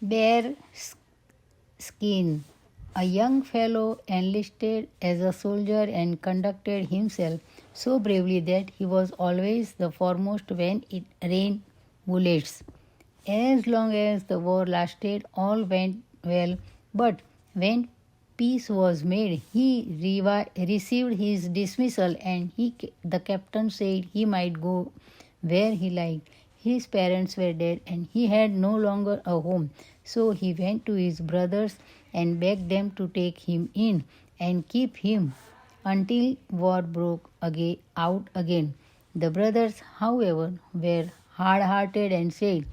Bearskin, a young fellow enlisted as a soldier and conducted himself so bravely that he was always the foremost when it rained bullets. As long as the war lasted, all went well, but when peace was made, he received his dismissal and the captain said he might go where he liked. His parents were dead and he had no longer a home, so he went to his brothers and begged them to take him in and keep him until war broke out again. The brothers, however, were hard-hearted and said,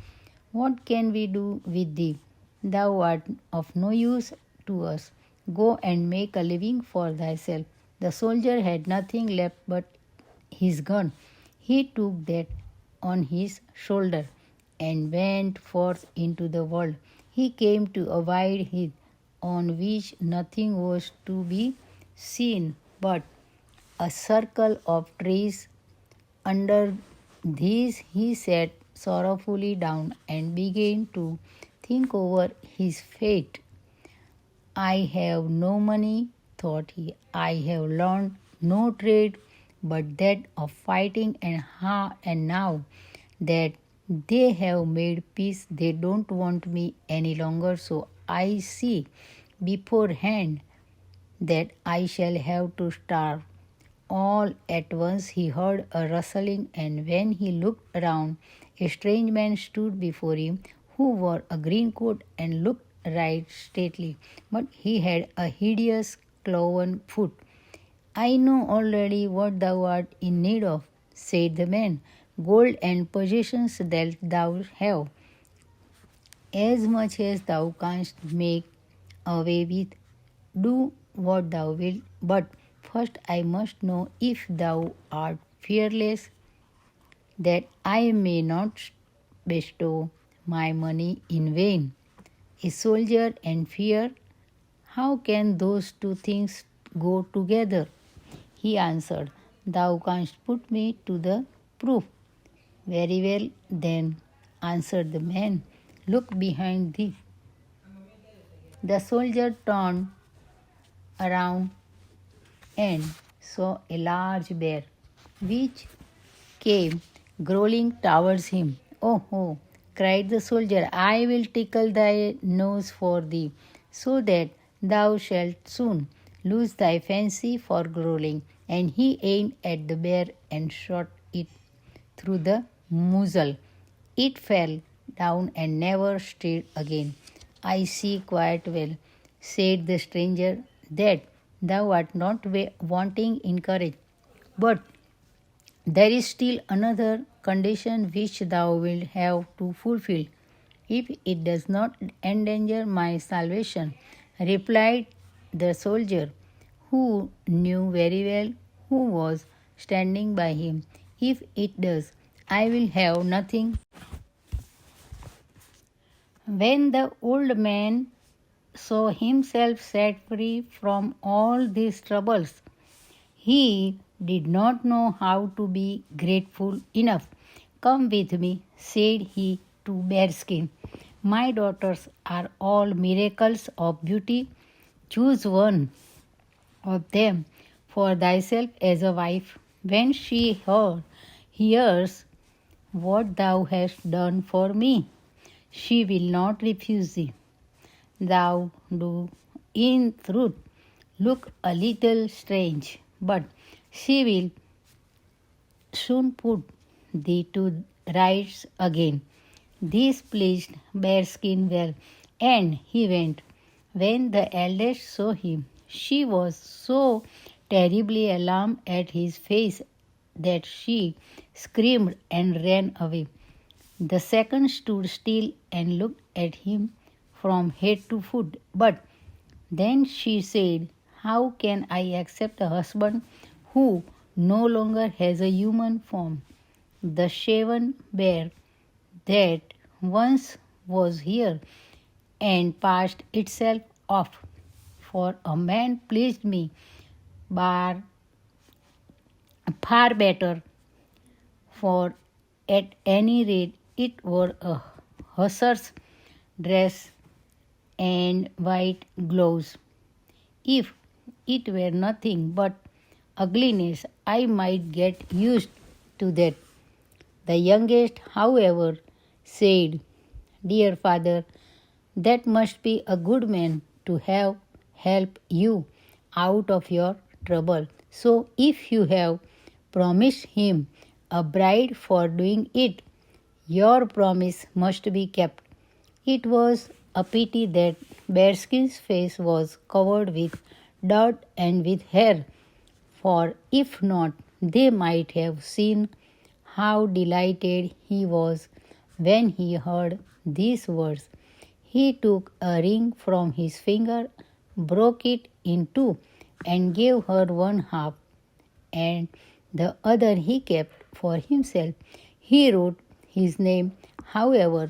"What can we do with thee? Thou art of no use to us. Go and make a living for thyself." The soldier had nothing left but his gun. He took that on his shoulder and went forth into the world. He came to a wide heath on which nothing was to be seen but a circle of trees. Under these he sat sorrowfully down and began to think over his fate. "I have no money," thought he. "I have learned no trade but that of fighting, and now that they have made peace, they don't want me any longer, so I see beforehand that I shall have to starve." All at once he heard a rustling, and when he looked around, a strange man stood before him who wore a green coat and looked right stately, but he had a hideous cloven foot. "I know already what thou art in need of," said the man. "Gold and possessions that thou have, as much as thou canst make away with. Do what thou wilt, but first I must know if thou art fearless, that I may not bestow my money in vain." A soldier and fear, how can those two things go together? He answered, "Thou canst put me to the proof." "Very well, then," answered the man, "look behind thee." The soldier turned around and saw a large bear, which came growling towards him. "Oh, oh," cried the soldier, "I will tickle thy nose for thee, so that thou shalt soon lose thy fancy for growling." And he aimed at the bear and shot it through the muzzle. It fell down and never stirred again. "I see quite well," said the stranger, "that thou art not wanting in courage, but there is still another condition which thou wilt have to fulfill, if it does not endanger my salvation," replied the soldier, who knew very well who was standing by him. "If it does, I will have nothing." When the old man saw himself set free from all these troubles, he did not know how to be grateful enough. "Come with me," said he to Bearskin. "My daughters are all miracles of beauty. Choose one of them for thyself as a wife. When she hears what thou hast done for me, she will not refuse thee. Thou do in truth look a little strange, but she will soon put thee to rights again." This pleased Bearskin well, and he went. When the eldest saw him, she was so terribly alarmed at his face that she screamed and ran away. The second stood still and looked at him from head to foot. But then she said, "How can I accept a husband who no longer has a human form? The shaven bear that once was here and passed itself off for a man pleased me far better, for at any rate it wore a hussar's dress and white gloves. If it were nothing but ugliness, I might get used to that. The youngest, however, said, "Dear father, that must be a good man to have helped you out of your trouble. So if you have promised him a bride for doing it, your promise must be kept." It was a pity that Bearskin's face was covered with dirt and with hair, for if not, they might have seen how delighted he was when he heard these words. He took a ring from his finger, broke it in two, and gave her one half, and the other he kept for himself. He wrote his name, however,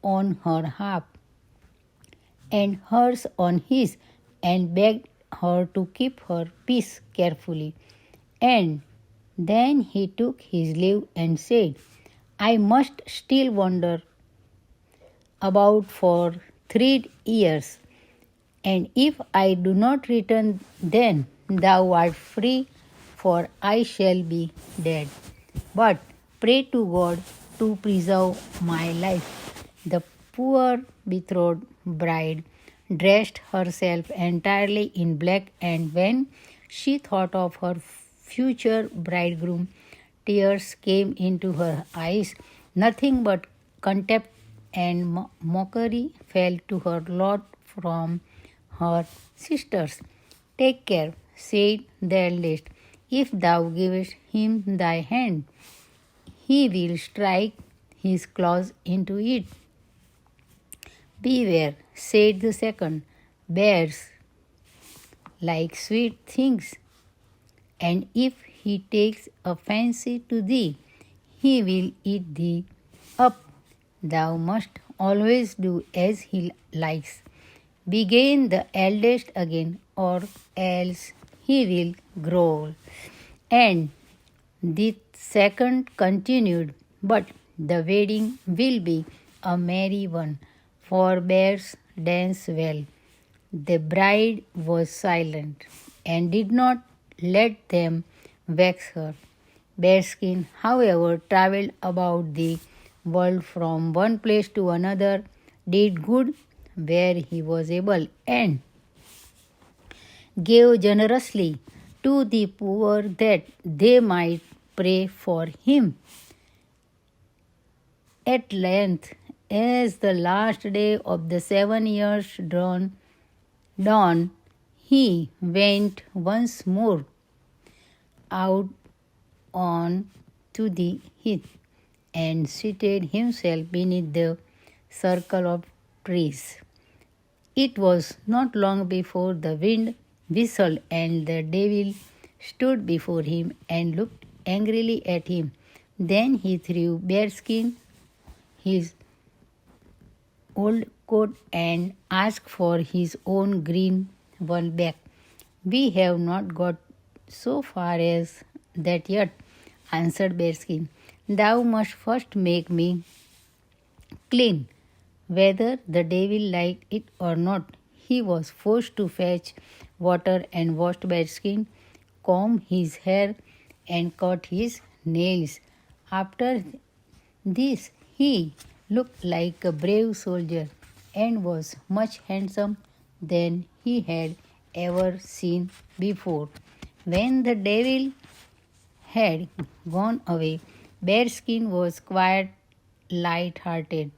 on her half, and hers on his, and begged her to keep her peace carefully. And then he took his leave and said, "I must still wander about for 3 years, and if I do not return, then thou art free, for I shall be dead. But pray to God to preserve my life." The poor betrothed bride dressed herself entirely in black, and when she thought of her future bridegroom, tears came into her eyes. Nothing but contempt and mockery fell to her lot from her sisters. "Take care," said the eldest. "If thou givest him thy hand, he will strike his claws into it." "Beware," said the second. "Bears like sweet things, and if he takes a fancy to thee, he will eat thee up. Thou must always do as he likes. Began the eldest again, or else he will growl." And the second continued, "But the wedding will be a merry one, for bears dance well." The bride was silent and did not let them vex her. Bearskin, however, travelled about the world from one place to another, did good where he was able, and gave generously to the poor that they might pray for him. At length, as the last day of the 7 years dawned, he went once more out on to the heath and seated himself beneath the circle of trees. It was not long before the wind whistled and the devil stood before him and looked angrily at him. Then he threw Bearskin his old coat and asked for his own green one back. "We have not got so far as that yet," answered Bearskin. "Thou must first make me clean." Whether the devil liked it or not, he was forced to fetch water and washed Bearskin, comb his hair, and cut his nails. After this, he looked like a brave soldier and was much handsomer than he had ever seen before. When the devil had gone away, Bearskin was quite light-hearted.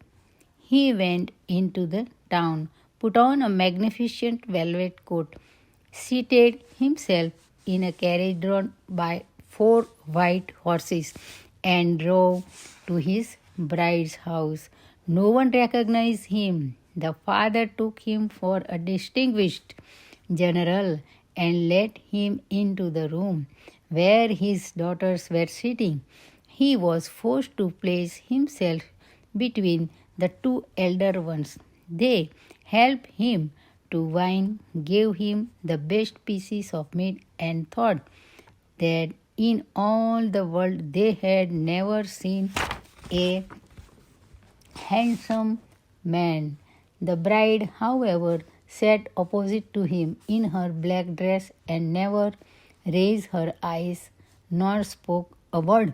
He went into the town, put on a magnificent velvet coat, seated himself in a carriage drawn by 4 white horses, and drove to his bride's house. No one recognized him. The father took him for a distinguished general and led him into the room where his daughters were sitting. He was forced to place himself between the two elder ones. They helped him to wine, gave him the best pieces of meat, and thought that in all the world they had never seen a handsome man. The bride, however, sat opposite to him in her black dress and never raised her eyes nor spoke a word.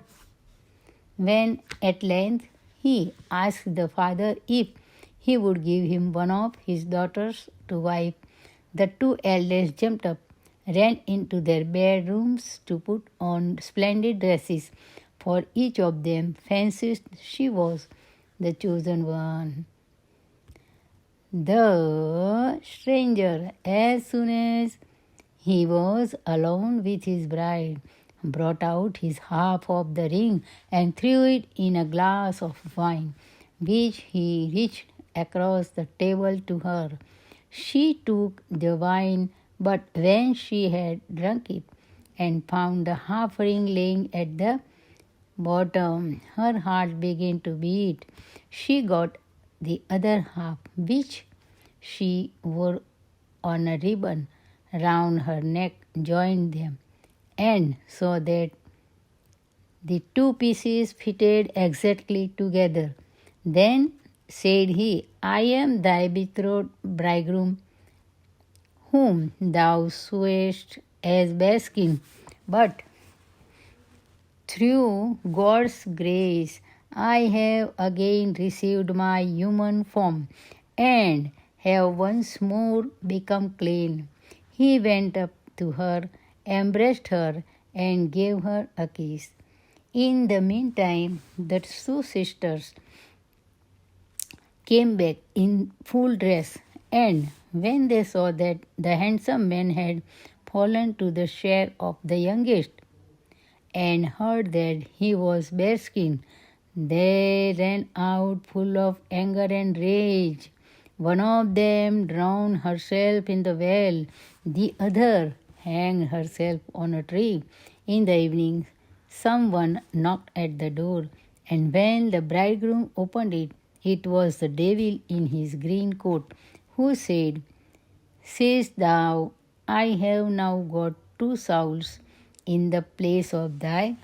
When at length he asked the father if he would give him one of his daughters to wife, the two eldest jumped up, ran into their bedrooms to put on splendid dresses, for each of them fancied she was the chosen one. The stranger, as soon as he was alone with his bride, brought out his half of the ring and threw it in a glass of wine, which he reached across the table to her. She took the wine, but when she had drunk it and found the half ring lying at the bottom, her heart began to beat. She got the other half, which she wore on a ribbon round her neck, joined them, and saw that the two pieces fitted exactly together. Then said he, I am thy betrothed bridegroom, whom thou sawest as Bearskin, but through God's grace, I have again received my human form and have once more become clean. He went up to her, embraced her, and gave her a kiss. In the meantime, the two sisters came back in full dress, and when they saw that the handsome man had fallen to the share of the youngest, and heard that he was Bearskin, they ran out full of anger and rage. One of them drowned herself in the well, the other hanged herself on a tree. In the evening, someone knocked at the door, and when the bridegroom opened it, it was the devil in his green coat, who said, Sayest thou, I have now got two souls in the place of thy